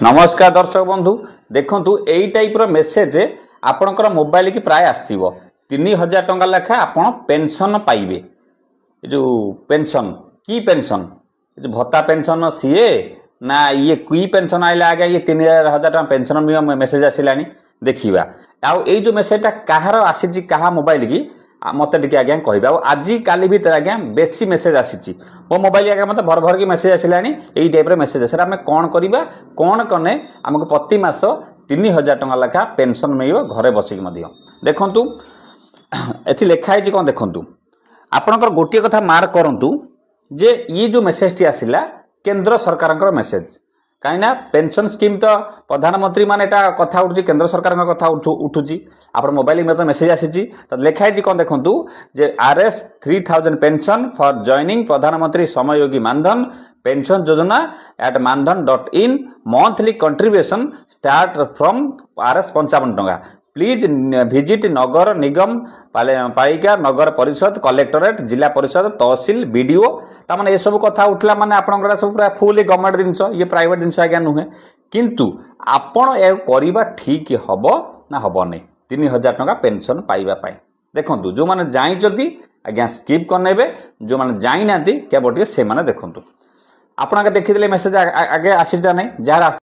नमस्कार दर्शक बंधु देखु यही टाइप मेसेज आपणकर मोबाइल की प्राय आसो 3000 टंका लेखा आपड़ पेंशन पाइबे। जो पेंशन की पेंशन भत्ता पेंशन सीए ना ये की पेंशन आइला आगे ये 3000 टंका पेंशन मेसेज आसला देखा आउ ये जो मेसेजटा कहार आसी क्या मोबाइल की मत टे आज्ञा कह आज काली भितर आज्ञा बेसी मेसेज आसी मो मोबाइल आगे मत भर भर की मेसेज आसला यही टाइप मेसेज आस आम कौन करवा कौन कने आमको प्रति मास 3000 टंका लेखा पेंशन मिल घरे बसिक देखु ये लिखाई कौन देखु आपणकर गोटे कथा मार्क करूँ जे ये जो मेसेज टी आसला केंद्र सरकार मेसेज कहीं पेंशन स्कीम तो प्रधानमंत्री मान एटा कथा उठुची केंद्र सरकार कथा उठुची आप मोबाइल में तो मेसेज आसी लिखाई कौन देखु जे RS 3000 pension for joining Pradhan Mantri Shram Yogi Maandhan pension Yojana at मानधन.in monthly contribution start from RS 55 टंका प्लीज विजिट नगर निगम पालिका नगर परिषद कलेक्टरेट जिला परिषद तहसिल बीडीओ तामाने ये सब कथा उठला माने आपनकर सब पूरा फुल गवर्नमेंट जिनस ये प्राइवेट जिनस आज्ञा नुहे किंतु आपण ए करबा ठीक हबो ना हबो नै 3000 टंका पेंशन पाइबा पाई देखंतु जो माने जाई जदी आज्ञा स्किप करनेबे जो माने जाई नांती केबो से माने देखंतु आपण आगे देखिदेले मेसेज आगे आसीदा नै जार